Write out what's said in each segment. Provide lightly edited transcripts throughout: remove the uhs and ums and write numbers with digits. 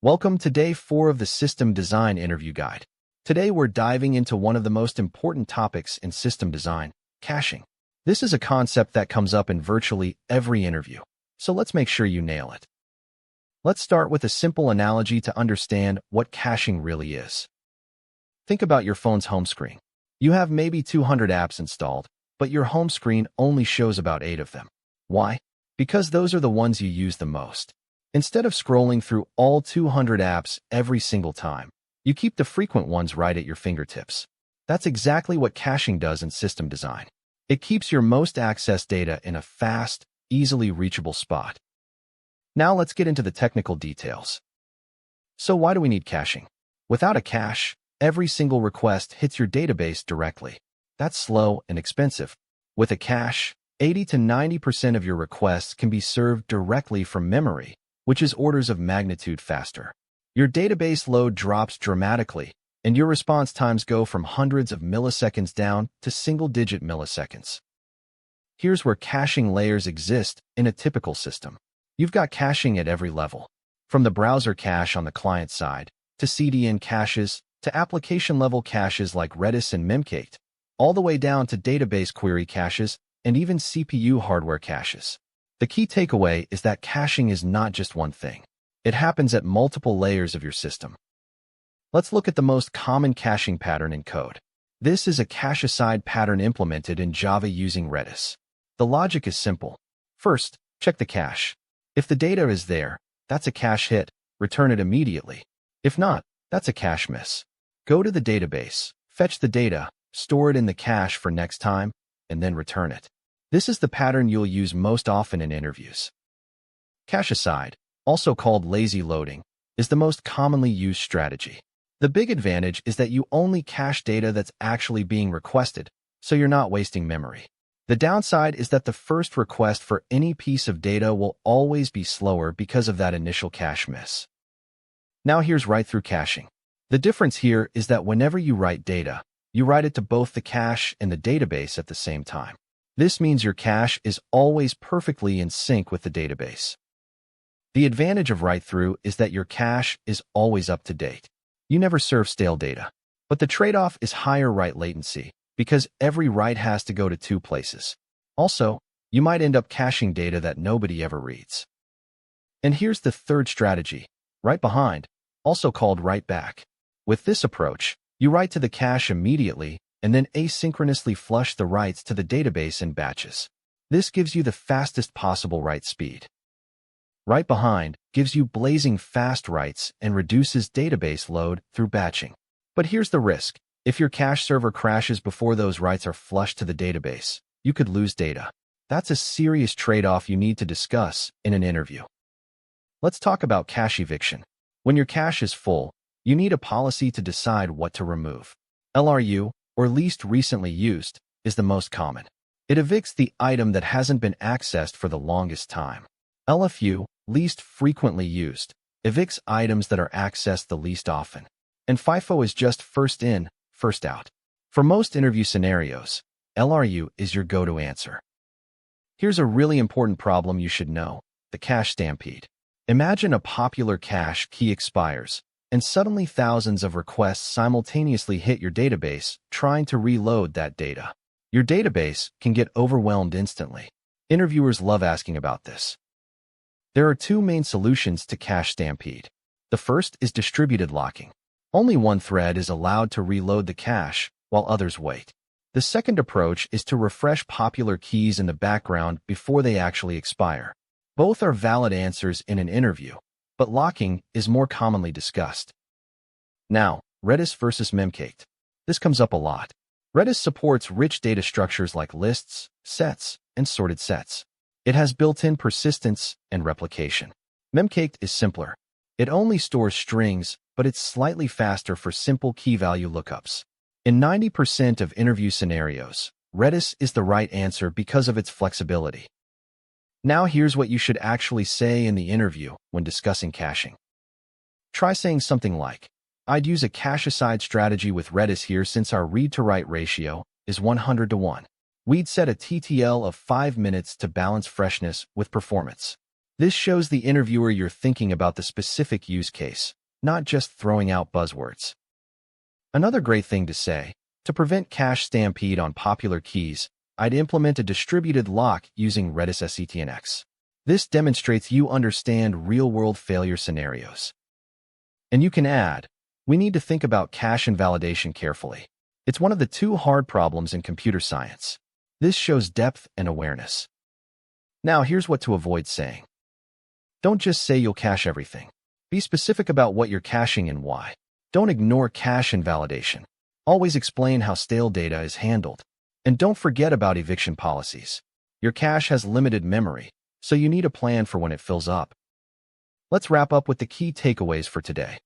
Welcome to day 4 of the System Design Interview Guide. Today we're diving into one of the most important topics in system design, caching. This is a concept that comes up in virtually every interview, so let's make sure you nail it. Let's start with a simple analogy to understand what caching really is. Think about your phone's home screen. You have maybe 200 apps installed, but your home screen only shows about 8 of them. Why? Because those are the ones you use the most. Instead of scrolling through all 200 apps every single time, you keep the frequent ones right at your fingertips. That's exactly what caching does in system design. It keeps your most accessed data in a fast, easily reachable spot. Now let's get into the technical details. So why do we need caching? Without a cache, every single request hits your database directly. That's slow and expensive. With a cache, 80 to 90% of your requests can be served directly from memory, which is orders of magnitude faster. Your database load drops dramatically, and your response times go from hundreds of milliseconds down to single-digit milliseconds. Here's where caching layers exist in a typical system. You've got caching at every level, from the browser cache on the client side, to CDN caches, to application-level caches like Redis and Memcached, all the way down to database query caches and even CPU hardware caches. The key takeaway is that caching is not just one thing. It happens at multiple layers of your system. Let's look at the most common caching pattern in code. This is a cache-aside pattern implemented in Java using Redis. The logic is simple. First, check the cache. If the data is there, that's a cache hit. Return it immediately. If not, that's a cache miss. Go to the database, fetch the data, store it in the cache for next time, and then return it. This is the pattern you'll use most often in interviews. Cache aside, also called lazy loading, is the most commonly used strategy. The big advantage is that you only cache data that's actually being requested, so you're not wasting memory. The downside is that the first request for any piece of data will always be slower because of that initial cache miss. Now here's write-through caching. The difference here is that whenever you write data, you write it to both the cache and the database at the same time. This means your cache is always perfectly in sync with the database. The advantage of write-through is that your cache is always up to date. You never serve stale data. But the trade-off is higher write latency, because every write has to go to 2 places. Also, you might end up caching data that nobody ever reads. And here's the third strategy, write behind, also called write back. With this approach, you write to the cache immediately and then asynchronously flush the writes to the database in batches. This gives you the fastest possible write speed. Write behind gives you blazing fast writes and reduces database load through batching. But here's the risk. If your cache server crashes before those writes are flushed to the database, you could lose data. That's a serious trade-off you need to discuss in an interview. Let's talk about cache eviction. When your cache is full, you need a policy to decide what to remove. LRU, or least recently used, is the most common. It evicts the item that hasn't been accessed for the longest time. LFU, least frequently used, evicts items that are accessed the least often. And FIFO is just first in, first out. For most interview scenarios, LRU is your go-to answer. Here's a really important problem you should know, the cache stampede. Imagine a popular cache key expires, and suddenly thousands of requests simultaneously hit your database trying to reload that data. Your database can get overwhelmed instantly. Interviewers love asking about this. There are 2 main solutions to cache stampede. The first is distributed locking. Only one thread is allowed to reload the cache, while others wait. The second approach is to refresh popular keys in the background before they actually expire. Both are valid answers in an interview, but locking is more commonly discussed. Now, Redis versus Memcached. This comes up a lot. Redis supports rich data structures like lists, sets, and sorted sets. It has built-in persistence and replication. Memcached is simpler. It only stores strings, but it's slightly faster for simple key-value lookups. In 90% of interview scenarios, Redis is the right answer because of its flexibility. Now here's what you should actually say in the interview when discussing caching. Try saying something like, I'd use a cache-aside strategy with Redis here since our read-to-write ratio is 100 to 1. We'd set a TTL of 5 minutes to balance freshness with performance. This shows the interviewer you're thinking about the specific use case, not just throwing out buzzwords. Another great thing to say, to prevent cache stampede on popular keys, I'd implement a distributed lock using Redis SETNX. This demonstrates you understand real-world failure scenarios. And you can add, we need to think about cache invalidation carefully. It's one of the two hard problems in computer science. This shows depth and awareness. Now here's what to avoid saying. Don't just say you'll cache everything. Be specific about what you're caching and why. Don't ignore cache invalidation. Always explain how stale data is handled. And don't forget about eviction policies. Your cache has limited memory, so you need a plan for when it fills up. Let's wrap up with the key takeaways for today.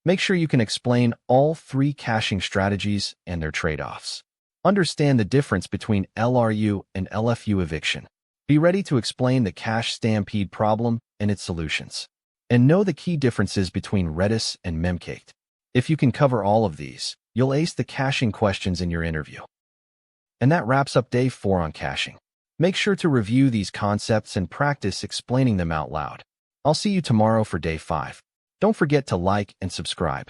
Make sure you can explain all 3 caching strategies and their trade-offs. Understand the difference between LRU and LFU eviction. Be ready to explain the cache stampede problem and its solutions. And know the key differences between Redis and Memcached. If you can cover all of these, you'll ace the caching questions in your interview. And that wraps up day 4 on caching. Make sure to review these concepts and practice explaining them out loud. I'll see you tomorrow for day 5. Don't forget to like and subscribe.